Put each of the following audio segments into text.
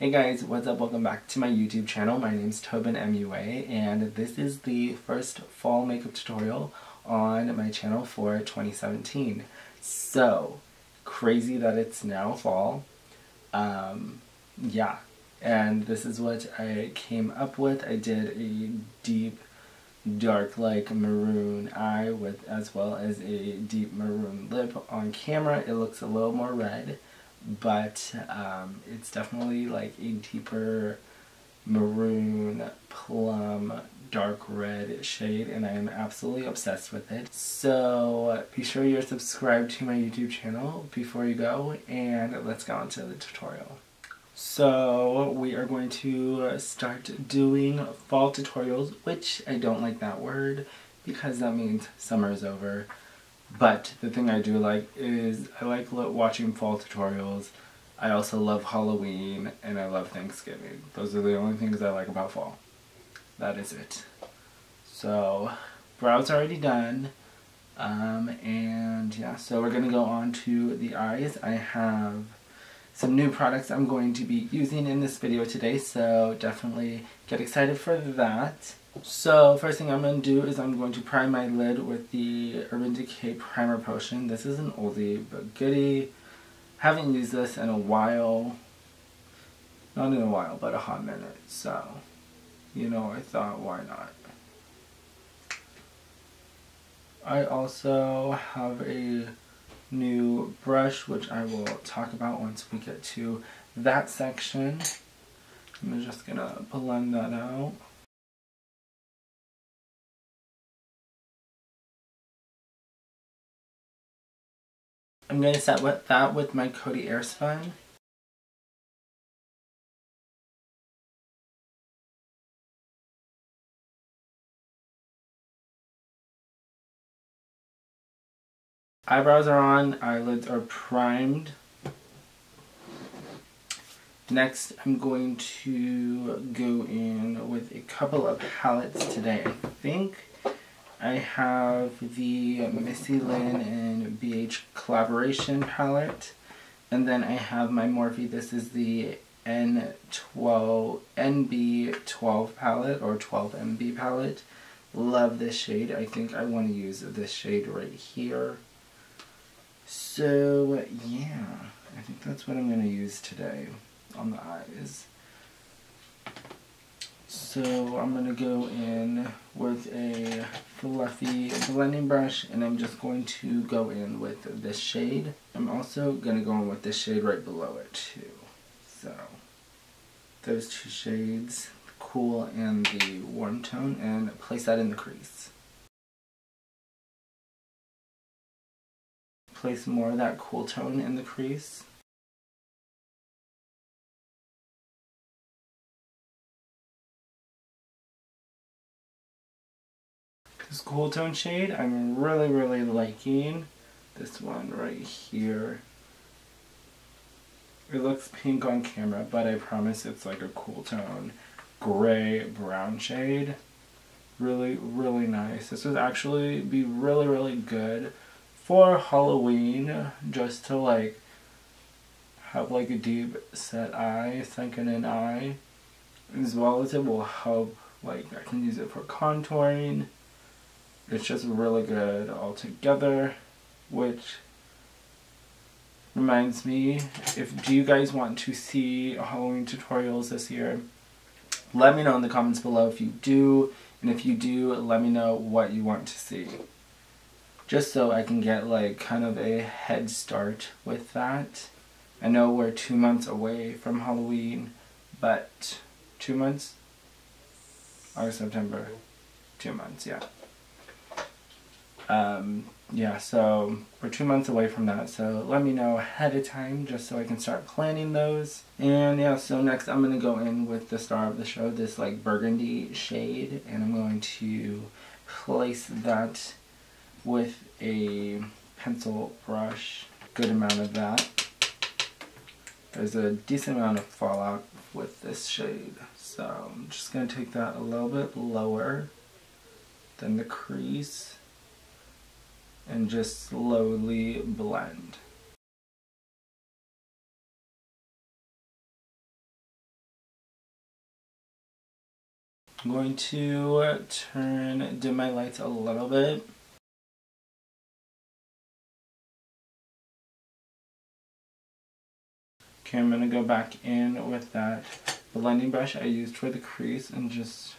Hey guys, what's up? Welcome back to my YouTube channel. My name's Tobin MUA, and this is the first fall makeup tutorial on my channel for 2017. So, crazy that it's now fall. Yeah, and this is what I came up with. I did a deep, dark like maroon eye with as well as a deep maroon lip. On camera it looks a little more red, but it's definitely like a deeper maroon plum dark red shade, and I am absolutely obsessed with it. So be sure you're subscribed to my YouTube channel before you go, and let's go into the tutorial. So we are going to start doing fall tutorials, which I don't like that word because that means summer is over. But the thing I do like is I like watching fall tutorials. I also love Halloween and I love Thanksgiving. Those are the only things I like about fall. That is it. So brows already done. And yeah, so we're going to go on to the eyes. I have some new products I'm going to be using in this video today, so definitely get excited for that. So first thing I'm going to do is I'm going to prime my lid with the Urban Decay Primer Potion. This is an oldie but goodie. Haven't used this in a while. Not in a while, but a hot minute. So, you know, I thought, why not? I also have a new brush, which I will talk about once we get to that section. I'm just going to blend that out. I'm going to set that with my Coty Airspun. Eyebrows are on, eyelids are primed. Next, I'm going to go in with a couple of palettes today. I think I have the Missy Lynn and BH collaboration palette. And then I have my Morphe. This is the NB12 palette, or 12MB palette. Love this shade. I think I want to use this shade right here. So yeah, I think that's what I'm going to use today on the eyes. So I'm going to go in with a fluffy blending brush, and I'm just going to go in with this shade. I'm also going to go in with this shade right below it too. So those two shades, the cool and the warm tone, and place that in the crease. Place more of that cool tone in the crease. This cool tone shade, I'm really liking this one right here. It looks pink on camera, but I promise it's like a cool tone gray brown shade. Really nice. This would actually be really good for Halloween, just to like have like a deep set eye, sunken in eye, as well as it will help, like I can use it for contouring. It's just really good all together, which reminds me, do you guys want to see Halloween tutorials this year? Let me know in the comments below if you do, and if you do, let me know what you want to see. Just so I can get like kind of a head start with that. I know we're 2 months away from Halloween, but 2 months? August, September. 2 months, yeah. Yeah, so we're 2 months away from that, so let me know ahead of time just so I can start planning those. And yeah, so next I'm going to go in with the star of the show, this like burgundy shade, and I'm going to place that with a pencil brush. Good amount of that. There's a decent amount of fallout with this shade, so I'm just going to take that a little bit lower than the crease and just slowly blend. I'm going to dim my lights a little bit. Okay, I'm going to go back in with that blending brush I used for the crease and just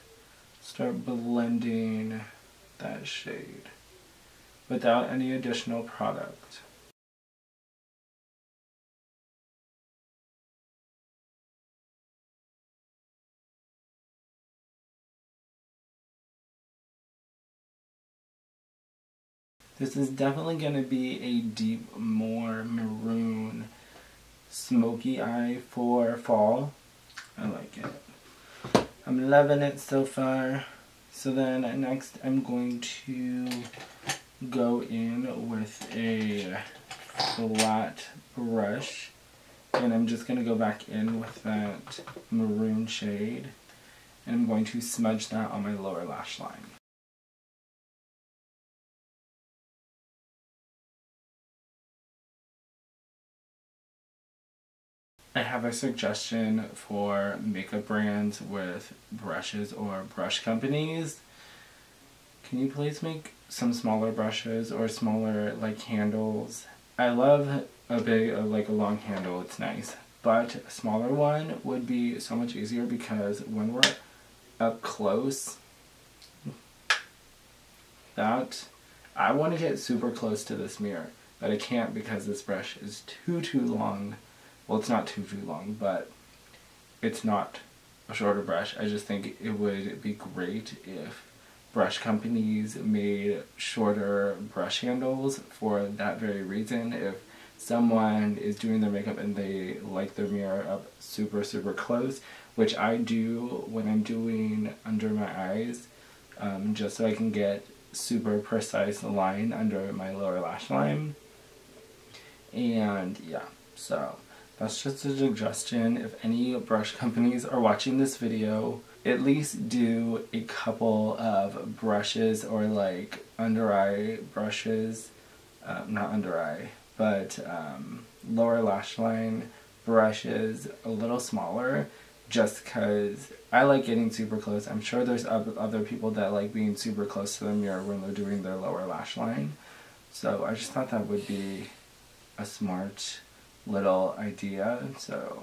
start blending that shade without any additional product. This is definitely going to be a deep, more maroon, smoky eye for fall. I like it. I'm loving it so far. So then next I'm going to go in with a flat brush. And I'm just going to go back in with that maroon shade. And I'm going to smudge that on my lower lash line. I have a suggestion for makeup brands with brushes or brush companies. Can you please make some smaller brushes or smaller like handles? I love a big, like a long handle, it's nice. But a smaller one would be so much easier because when we're up close, I want to get super close to this mirror, but I can't because this brush is too long. Well, it's not too long, but it's not a shorter brush. I just think it would be great if brush companies made shorter brush handles for that very reason. If someone is doing their makeup and they like their mirror up super close, which I do when I'm doing under my eyes, just so I can get super precise line under my lower lash line. And yeah, so that's just a suggestion. If any brush companies are watching this video, at least do a couple of brushes or like under eye brushes, not under eye, but lower lash line brushes a little smaller, just because I like getting super close. I'm sure there's other people that like being super close to the mirror when they're doing their lower lash line. So I just thought that would be a smart little idea. So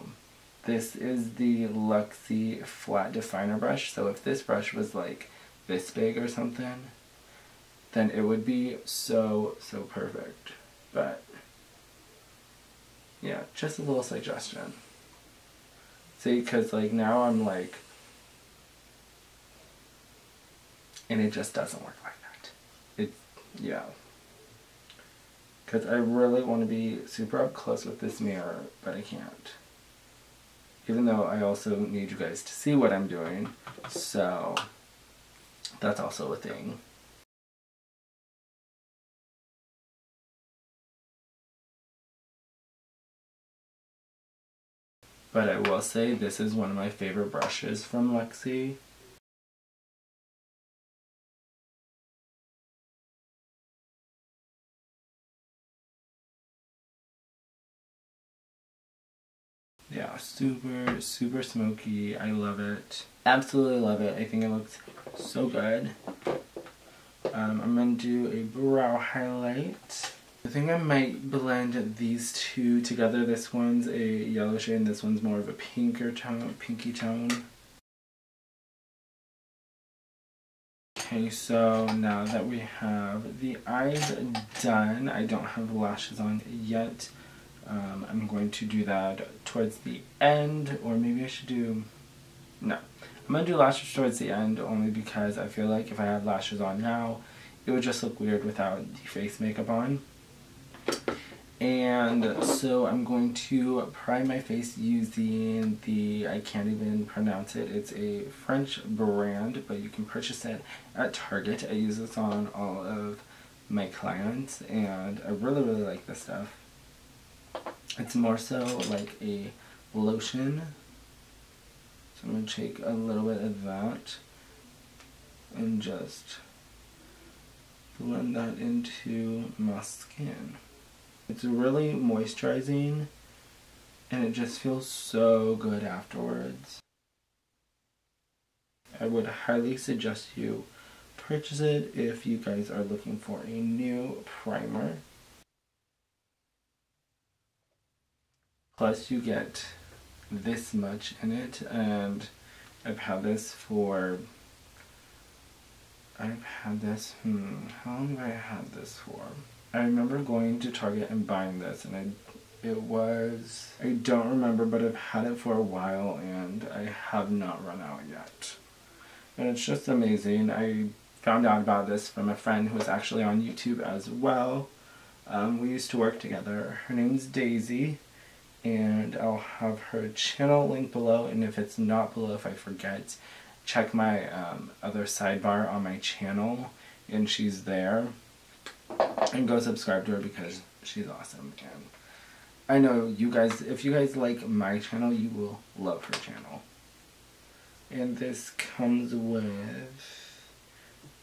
this is the Luxie flat definer brush. So if this brush was like this big or something, then it would be so perfect. But yeah, just a little suggestion. See, because like now I'm like, and it just doesn't work like that. Yeah. Because I really want to be super up close with this mirror, but I can't. Even though I also need you guys to see what I'm doing, so that's also a thing. But I will say this is one of my favorite brushes from Luxie. Yeah, super smoky. I love it. Absolutely love it. I think it looks so good. I'm going to do a brow highlight. I think I might blend these two together. This one's a yellow shade and this one's more of a pinky tone. Okay, so now that we have the eyes done, I don't have lashes on yet. I'm going to do that towards the end, or maybe I should do, no. I'm going to do lashes towards the end only because I feel like if I had lashes on now, it would just look weird without the face makeup on. And so I'm going to prime my face using the, I can't even pronounce it, it's a French brand, but you can purchase it at Target. I use this on all of my clients, and I really like this stuff. It's more so like a lotion. So I'm going to take a little bit of that and just blend that into my skin. It's really moisturizing and it just feels so good afterwards. I would highly suggest you purchase it if you guys are looking for a new primer. Plus you get this much in it, and I've had this for, how long have I had this for? I remember going to Target and buying this, and I don't remember, but I've had it for a while and I have not run out yet. And it's just amazing. I found out about this from a friend who was actually on YouTube as well. We used to work together. Her name's Daisy, and I'll have her channel linked below, and if it's not below, if I forget, check my other sidebar on my channel, and she's there. And go subscribe to her because she's awesome. And I know you guys, if you guys like my channel, you will love her channel. And this comes with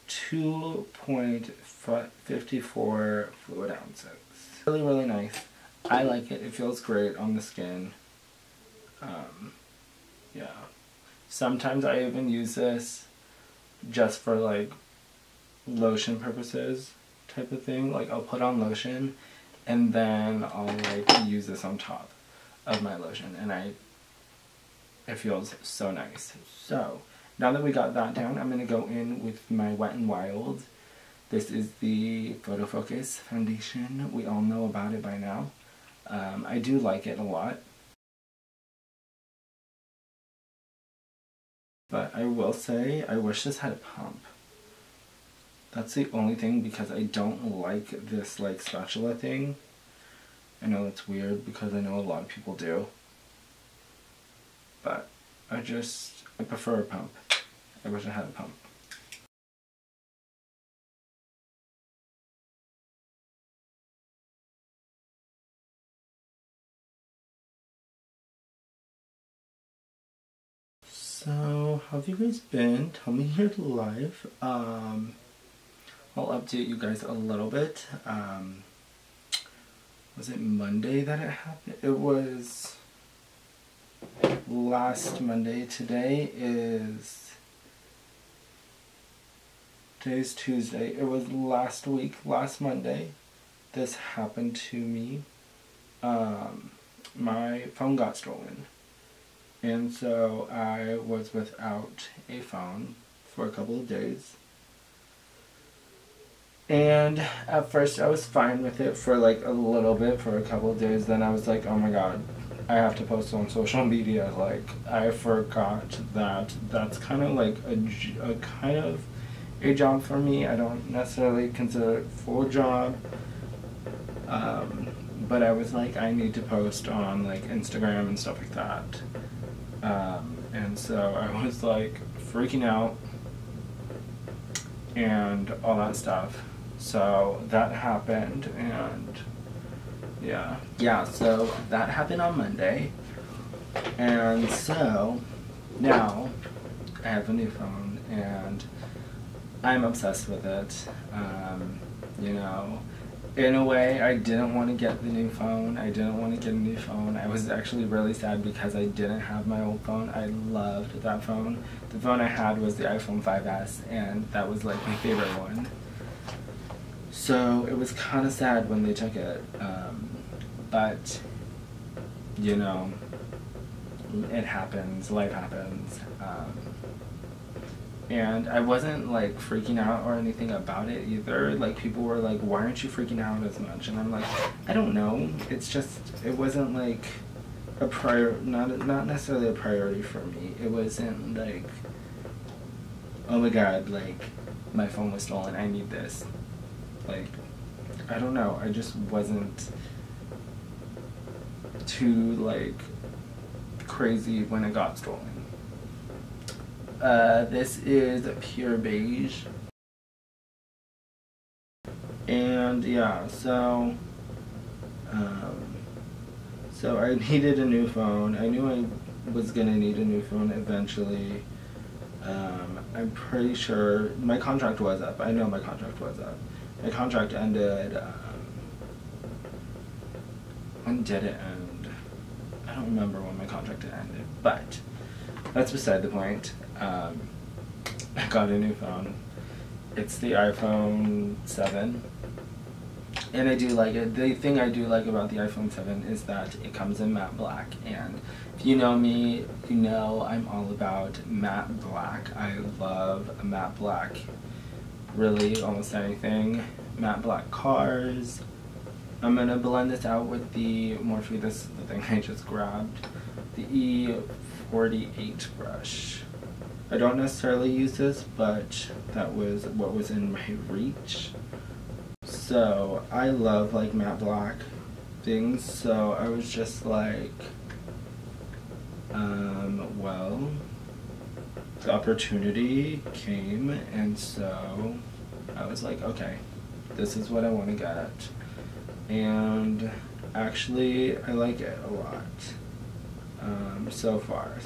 2.54 fluid ounces. Really, really nice. I like it. It feels great on the skin. Yeah. Sometimes I even use this just for like lotion purposes type of thing. Like I'll put on lotion and then I'll like use this on top of my lotion, and it feels so nice. So now that we got that down, I'm gonna go in with my Wet n Wild. This is the Photo Focus foundation. We all know about it by now. I do like it a lot. But I will say, I wish this had a pump. That's the only thing, because I don't like this like spatula thing. I know it's weird because I know a lot of people do. But I prefer a pump. I wish I had a pump. So, how have you guys been? Tell me your life. I'll update you guys a little bit. Was it Monday that it happened? It was last Monday. Today's Tuesday. It was last week, last Monday, this happened to me. My phone got stolen. And so I was without a phone for a couple of days. And at first I was fine with it for like a little bit, for a couple of days. Then I was like, oh my god, I have to post on social media. Like, I forgot that that's kind of like a kind of a job for me. I don't necessarily consider it a full job. But I was like, I need to post on like Instagram and stuff like that. And so I was like freaking out and all that stuff. So that happened, and yeah, so that happened on Monday. And so now I have a new phone and I'm obsessed with it. You know, in a way, I didn't want to get the new phone. I was actually really sad because I didn't have my old phone. I loved that phone. The phone I had was the iPhone 5S, and that was like my favorite one. So it was kind of sad when they took it. But, you know, it happens, life happens. And I wasn't like freaking out or anything about it either. Like, people were like, why aren't you freaking out as much? And I'm like, I don't know. It's just, it wasn't like a not necessarily a priority for me. It wasn't like, oh my god, like, my phone was stolen, I need this. Like, I don't know. I just wasn't too like crazy when it got stolen. This is pure beige. And yeah, so I needed a new phone. I knew I was gonna need a new phone eventually. I'm pretty sure my contract was up. I know my contract was up. My contract ended, when did it end? I don't remember when my contract ended, but that's beside the point. I got a new phone. It's the iPhone 7. And I do like it. The thing I do like about the iPhone 7 is that it comes in matte black. And if you know me, you know I'm all about matte black. I love matte black. Really, almost anything. Matte black cars. I'm going to blend this out with the Morphe. This is the thing I just grabbed. The E48 brush. I don't necessarily use this, but that was what was in my reach. So I love like matte black things, so I was just like, well, the opportunity came, and so I was like, okay, this is what I want to get. And actually, I like it a lot. So far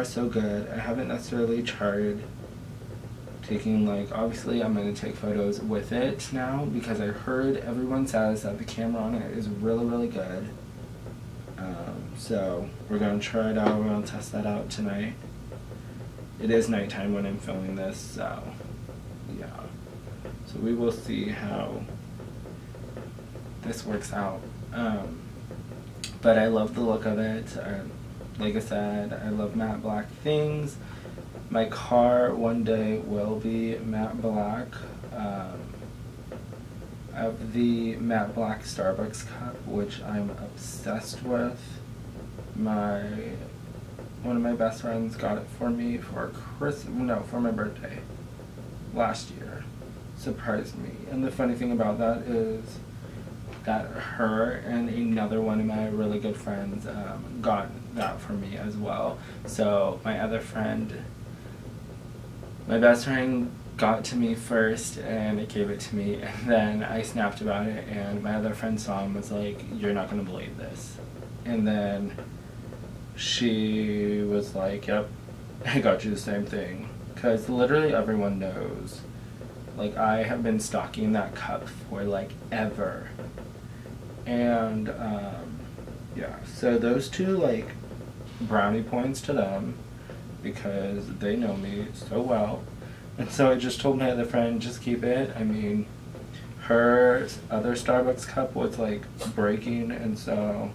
so good. I haven't necessarily tried taking, like, obviously I'm going to take photos with it now because I heard everyone says that the camera on it is really, really good. So we're going to try it out. We're going to test that out tonight. It is nighttime when I'm filming this, so yeah. So we will see how this works out. But I love the look of it. Like I said, I love matte black things. My car one day will be matte black. I have the matte black Starbucks cup, which I'm obsessed with. One of my best friends got it for me for for my birthday last year. Surprised me. And the funny thing about that is that her and another one of my really good friends got that for me as well. So my other friend, my best friend got it to me first and it gave it to me, and then I snapped about it and my other friend saw and was like, "You're not gonna believe this." And then she was like, "Yep, I got you the same thing." Because literally everyone knows. Like, I have been stalking that cup for like ever. And yeah, so those two, like, brownie points to them because they know me so well. And so I just told my other friend, just keep it. I mean, her other Starbucks cup was like breaking, and so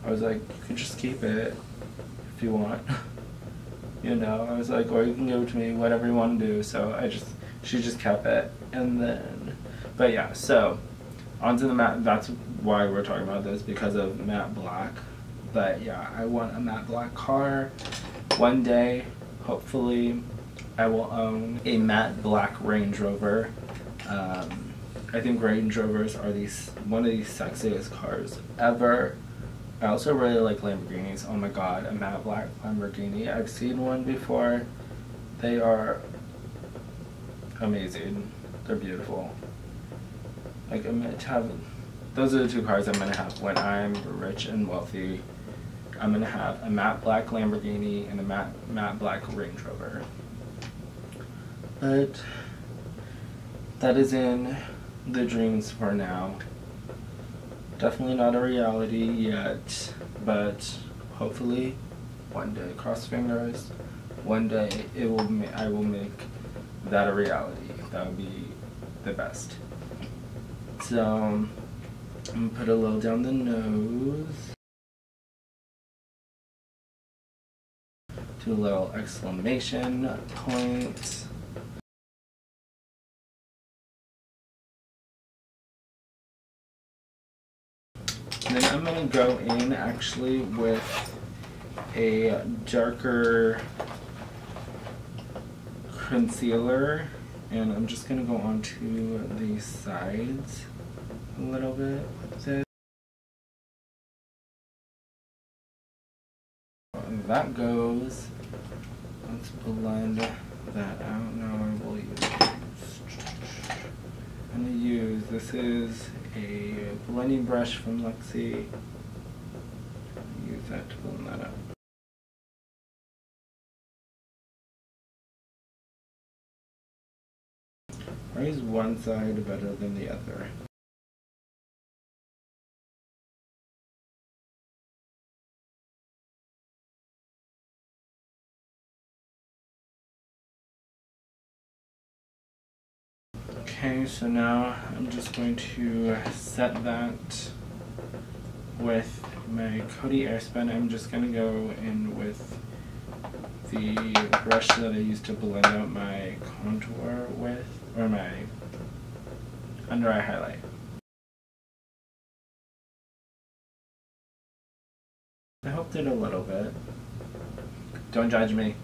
I was like, you can just keep it if you want. You know, I was like, or you can give it to me, whatever you want to do. So she just kept it. And then, but yeah, so onto the matte. That's why we're talking about this, because of matte black. But yeah, I want a matte black car. One day, hopefully, I will own a matte black Range Rover. I think Range Rovers are one of the sexiest cars ever. I also really like Lamborghinis. Oh my god, a matte black Lamborghini. I've seen one before. They are amazing. They're beautiful. Like, I'm gonna have, those are the two cars I'm gonna have when I'm rich and wealthy. I'm gonna have a matte black Lamborghini and a matte black Range Rover. But that is in the dreams for now. Definitely not a reality yet, but hopefully one day, cross fingers, one day I will make that a reality. That would be the best. So I'm gonna put a little down the nose. Do a little exclamation point. And then I'm going to go in actually with a darker concealer, and I'm just going to go onto the sides a little bit with it. And that goes. Let's blend that out. Now I will use, I'm going to use, this is a blending brush from Lexi. Use that to blend that out. Why is one side better than the other? Okay, so now I'm just going to set that with my Cody Airspun. I'm just going to go in with the brush that I used to blend out my contour with, or my under eye highlight. I helped it a little bit. Don't judge me.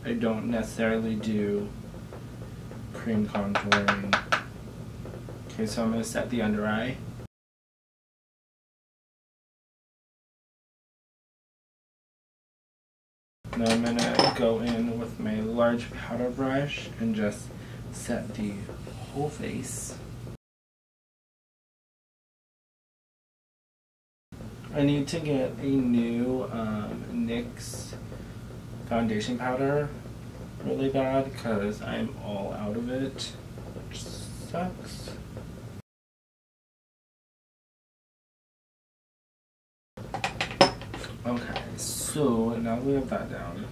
I don't necessarily do cream contouring. Okay, so I'm going to set the under eye. Now I'm going to go in with my large powder brush and just set the whole face. I need to get a new NYX foundation powder really bad because I'm all out of it, which sucks. Okay, so now we have that down,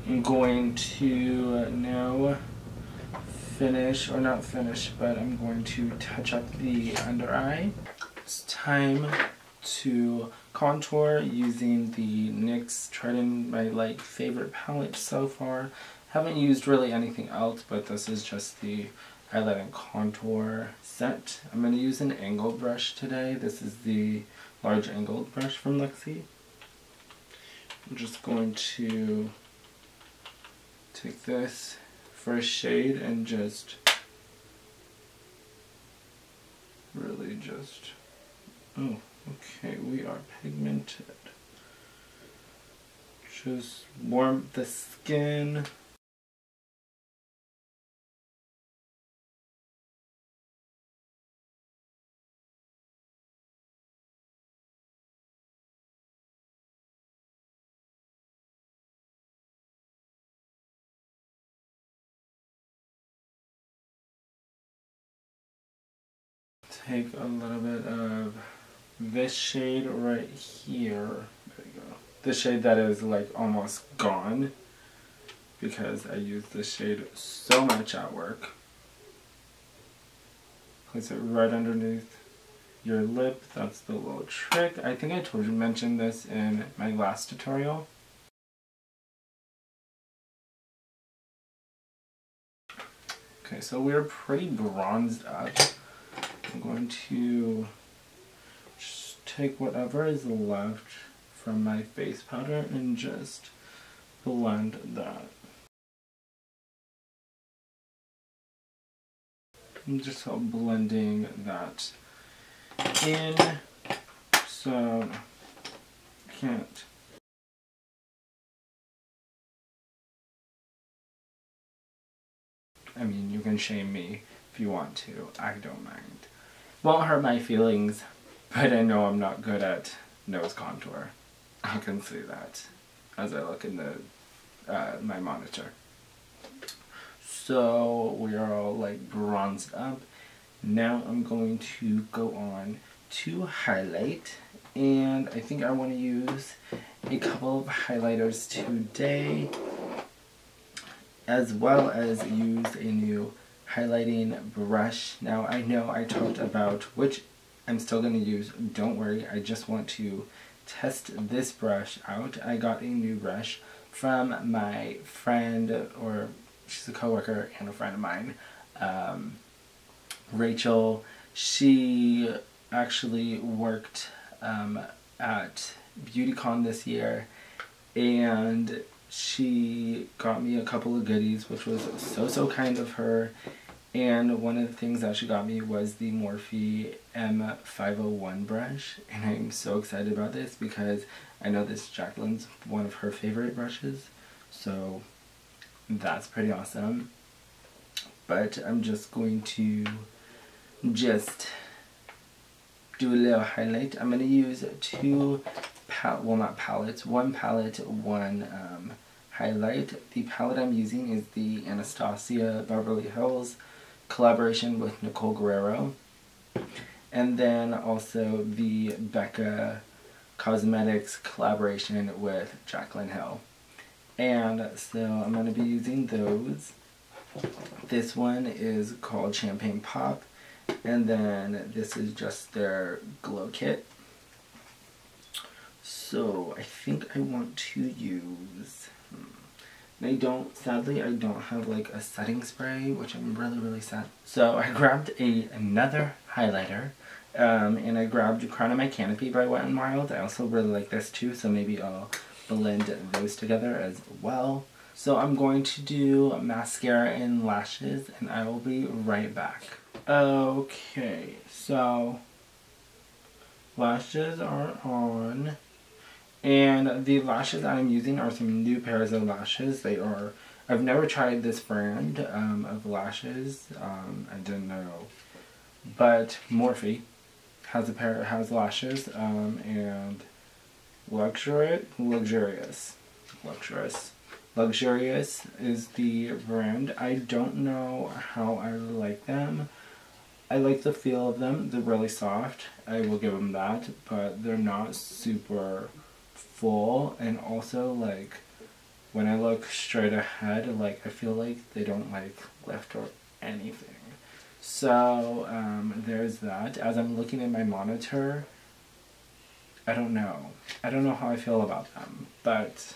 I'm going to now finish, or not finish, but I'm going to touch up the under eye. It's time to contour using the NYX Trident, my favorite palette so far. Haven't used really anything else, but this is just the highlight and contour set. I'm going to use an angled brush today. This is the large angled brush from Lexi. I'm just going to take this first shade and just really just, oh, okay, we are pigmented. Just warm the skin. Take a little bit of this shade right here. There you go. The shade that is almost gone because I use this shade so much at work. Place it right underneath your lip. That's the little trick. I think I mentioned this in my last tutorial. Okay, so we're pretty bronzed up. I'm going to just take whatever is left from my face powder and just blend that. I'm just blending that in, so I can't. I mean, you can shame me if you want to, I don't mind. Won't hurt my feelings, but I know I'm not good at nose contour. I can see that as I look in the my monitor. So we are all bronzed up. Now I'm going to go on to highlight, and I think I want to use a couple of highlighters today, as well as use a new highlighting brush. Now I know I talked about which I'm still going to use, don't worry, I just want to test this brush out. I got a new brush from my friend, or she's a coworker and a friend of mine, Rachel. She actually worked at BeautyCon this year, and she got me a couple of goodies, which was so kind of her. And one of the things that she got me was the Morphe M501 brush, and I'm so excited about this because I know this Jacqueline's one of her favorite brushes, so that's pretty awesome. But I'm just going to just do a little highlight. I'm going to use one palette, one highlight. The palette I'm using is the Anastasia Beverly Hills collaboration with Nicole Guerrero, and then also the Becca Cosmetics collaboration with Jaclyn Hill. And so I'm going to be using those. This one is called Champagne Pop, and then this is just their glow kit. So I think I want to use, sadly I don't have like a setting spray, which I'm really sad. So I grabbed another highlighter, and I grabbed Crown of My Canopy by Wet n Wild. I also really like this too, so maybe I'll blend those together as well. So I'm going to do mascara and lashes, and I will be right back. Okay, so lashes are on. And the lashes I'm using are some new pairs of lashes. I've never tried this brand of lashes. I didn't know. But Morphe has lashes, and Luxurious is the brand. I don't know how I like them. I like the feel of them. They're really soft. I will give them that, but they're not super full, and also like when I look straight ahead, like I feel like they don't like lift or anything. So there's that. As I'm looking at my monitor, I don't know how I feel about them, but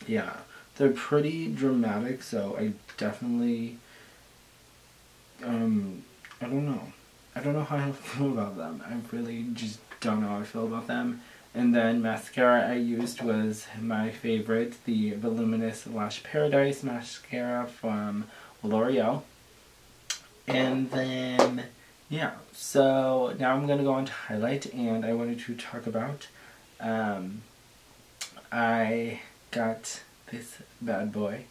yeah, they're pretty dramatic, so I definitely I don't know how I feel about them. I really just don't know how I feel about them. And then mascara I used was my favorite, the Voluminous Lash Paradise mascara from L'Oreal. And then, yeah, so now I'm going to go on to highlight, and I wanted to talk about, I got this bad boy.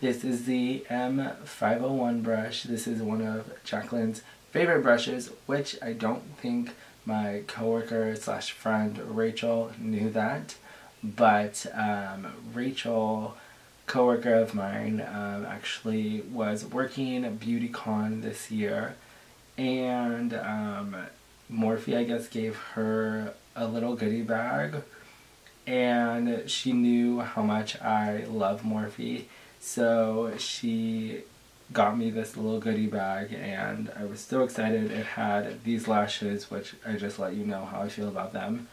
This is the M501 brush. This is one of Jacqueline's favorite brushes, which I don't think my coworker slash friend Rachel knew that, but Rachel, coworker of mine, actually was working at BeautyCon this year, and Morphe, I guess, gave her a little goodie bag, and she knew how much I love Morphe, so she got me this little goodie bag, and I was so excited. It had these lashes, which I just let you know how I feel about them.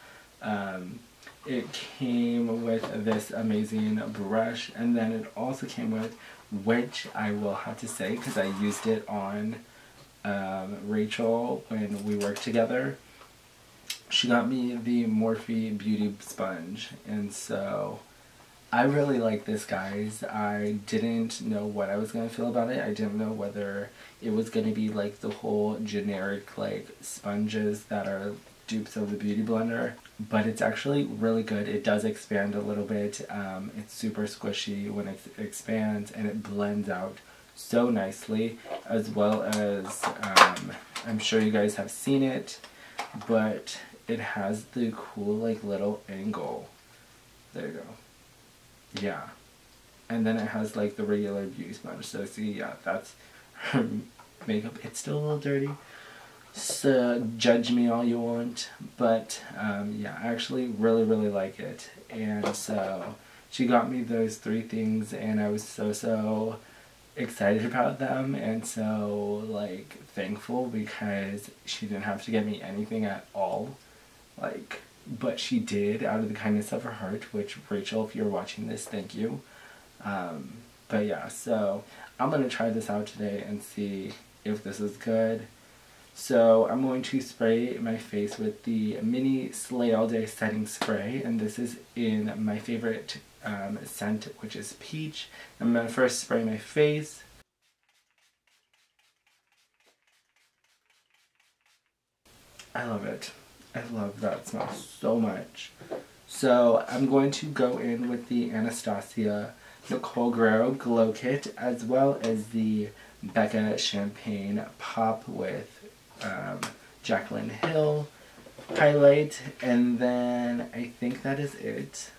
It came with this amazing brush, and then it also came with, which I will have to say because I used it on Rachel when we worked together. She got me the Morphe Beauty Sponge, and so I really like this, guys. I didn't know what I was going to feel about it. I didn't know whether it was going to be like the whole generic like sponges that are dupes of the Beauty Blender, but it's actually really good. It does expand a little bit. It's super squishy when it expands, and it blends out so nicely, as well as I'm sure you guys have seen it, but it has the cool like little angle. There you go. Yeah, and then it has like the regular beauty sponge. So see, yeah, that's her makeup. It's still a little dirty, so judge me all you want, but yeah, I actually really like it. And so she got me those three things, and I was so excited about them, and so like thankful, because she didn't have to get me anything at all, like, but she did out of the kindness of her heart, which, Rachel, if you're watching this, thank you. But yeah, so I'm going to try this out today and see if this is good. So I'm going to spray my face with the Mini Slay All Day Setting Spray, and this is in my favorite scent, which is peach. I'm going to first spray my face. I love it. I love that smell so much. So I'm going to go in with the Anastasia Nicole Guerrero Glow Kit, as well as the Becca Champagne Pop with Jaclyn Hill highlight, and then I think that is it.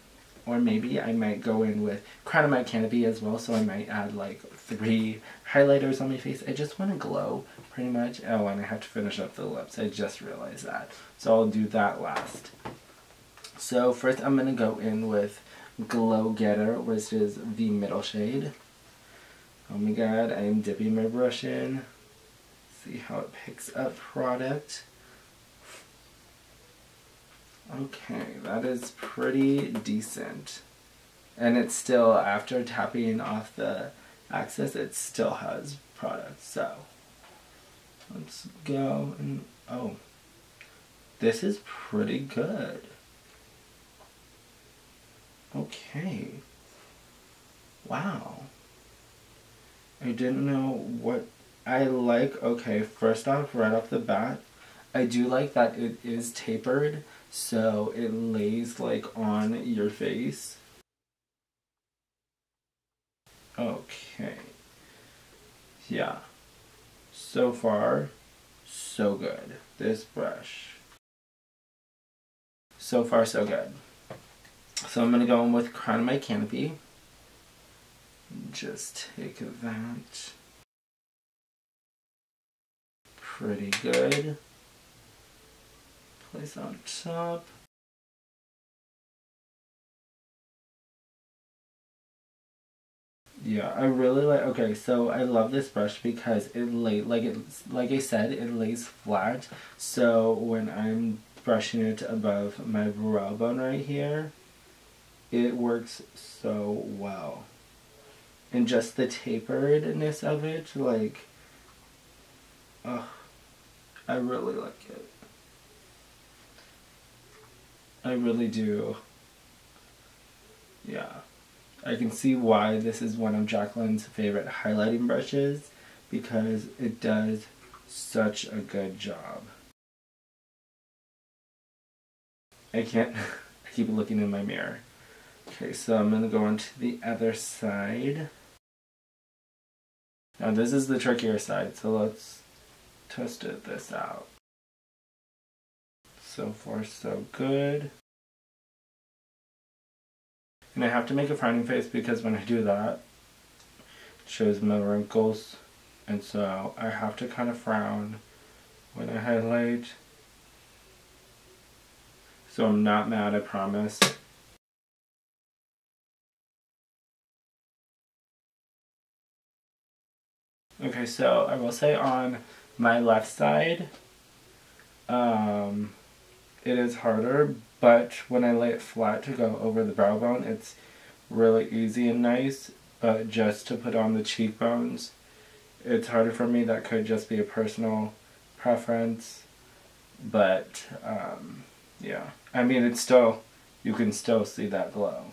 Or maybe I might go in with Crown of My Canopy as well, so I might add like 3 highlighters on my face. I just want to glow, pretty much. Oh, and I have to finish up the lips. I just realized that. So I'll do that last. So first I'm going to go in with Glow Getter, which is the middle shade. Oh my god, I am dipping my brush in. See how it picks up product. Okay, that is pretty decent. And it's still, after tapping off the excess, it still has product. So, let's go and, oh, this is pretty good. Okay. Wow. I didn't know what I like. Okay, first off, right off the bat, I do like that it is tapered, so it lays like on your face. Okay. Yeah. So far, so good. This brush. So far, so good. So I'm going to go in with Crown of My Canopy. Just take that. Pretty good. Place on top. Yeah, I really like, okay, so I love this brush because it like I said, it lays flat. So when I'm brushing it above my brow bone right here, it works so well. And just the taperedness of it, like, ugh, I really like it. I really do. Yeah. I can see why this is one of Jacqueline's favorite highlighting brushes, because it does such a good job. I can't, I keep looking in my mirror. Okay, so I'm going to go on to the other side. Now this is the trickier side, so let's test this out. So far so good. And I have to make a frowning face because when I do that, it shows my wrinkles. And so I have to kind of frown when I highlight. So I'm not mad, I promise. Okay, so I will say on my left side, it is harder, but when I lay it flat to go over the brow bone, it's really easy and nice. But just to put on the cheekbones, it's harder for me. That could just be a personal preference. But, yeah. I mean, it's still, you can still see that glow.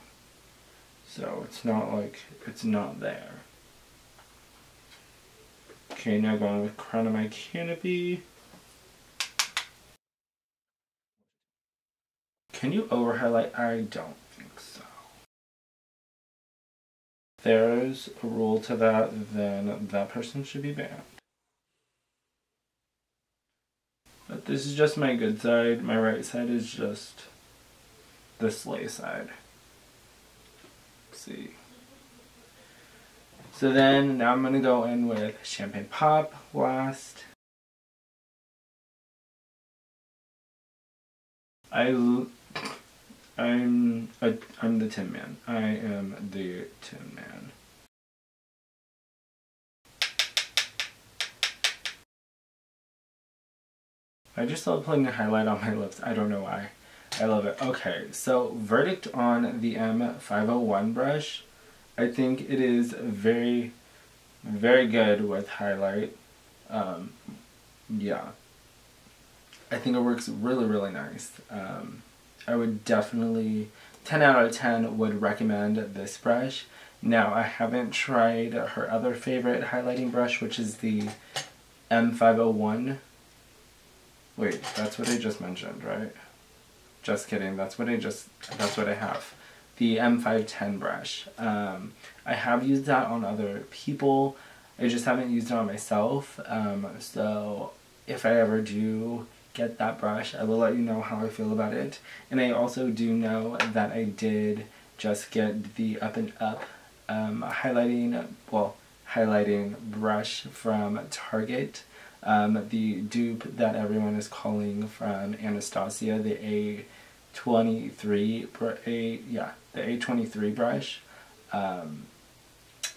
So it's not like it's not there. Okay, now going with Crown of My Canopy. Can you over highlight? I don't think so. If there's a rule to that, then that person should be banned. But this is just my good side. My right side is just the slay side. Let's see. So then, now I'm going to go in with Champagne Pop last. I'm the Tin Man. I am the Tin Man. I just love putting a highlight on my lips. I don't know why. I love it. Okay, so verdict on the M501 brush. I think it is very, very good with highlight. Yeah. I think it works really, really nice. I would definitely, 10 out of 10 would recommend this brush. Now, I haven't tried her other favorite highlighting brush, which is the M501. Wait, that's what I just mentioned, right? Just kidding, that's what I have. The M510 brush. I have used that on other people. I just haven't used it on myself. So if I ever do get that brush, I will let you know how I feel about it. And I also do know that I did just get the Up and Up highlighting brush from Target. The dupe that everyone is calling from Anastasia, the A23, the A23 brush.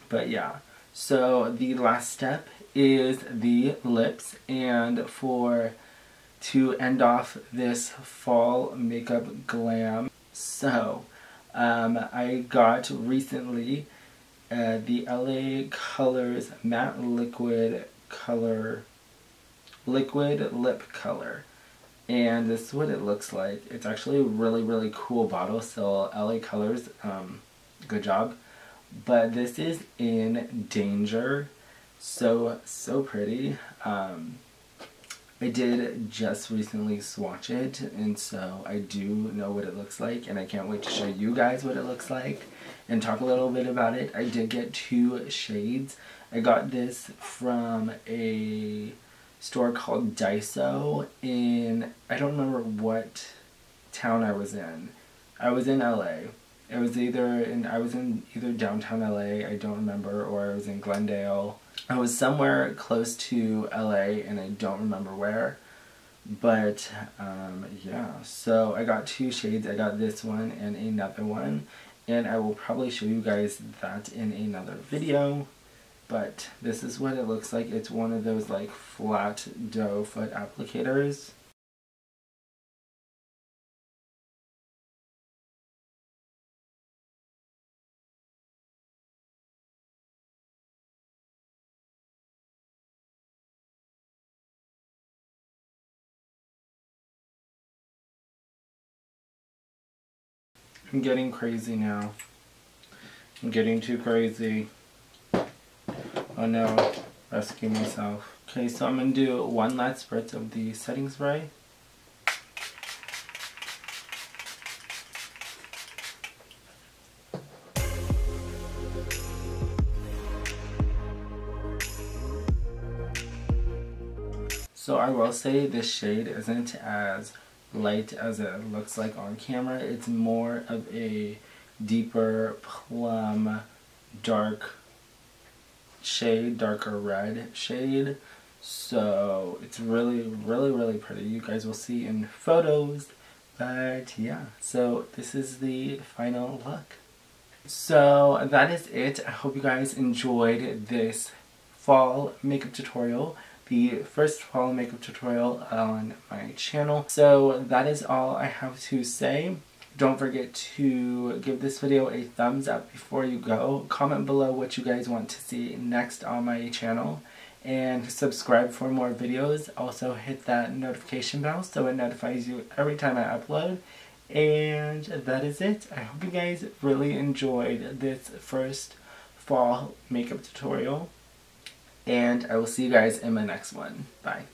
But yeah, So the last step is the lips, and to end off this fall makeup glam. So I got recently the LA Colors Matte Liquid Lip Color. And this is what it looks like. It's actually a really cool bottle, so LA Colors, good job. But this is in Danger. So pretty. I did just recently swatch it, and so I do know what it looks like, and I can't wait to show you guys what it looks like and talk a little bit about it. I did get 2 shades. I got this from a store called Daiso in, I don't remember what town I was in. I was in LA. I was in either downtown LA, I don't remember, or I was in Glendale. I was somewhere close to LA and I don't remember where. But yeah, so I got 2 shades. I got this one and another one, and I will probably show you guys that in another video. But this is what it looks like. It's one of those like flat doe foot applicators. I'm getting crazy now. I'm getting too crazy. Oh no, rescue myself. Okay, so I'm gonna do 1 last spritz of the setting spray. So I will say this shade isn't as light as it looks like on camera. It's more of a deeper plum dark shade, darker red shade. So it's really pretty. You guys will see in photos. But yeah, so this is the final look. So that is it. I hope you guys enjoyed this fall makeup tutorial. The first fall makeup tutorial on my channel. So that is all I have to say. Don't forget to give this video a thumbs up before you go. Comment below what you guys want to see next on my channel. And subscribe for more videos. Also hit that notification bell so it notifies you every time I upload. And that is it. I hope you guys really enjoyed this first fall makeup tutorial. And I will see you guys in my next one. Bye.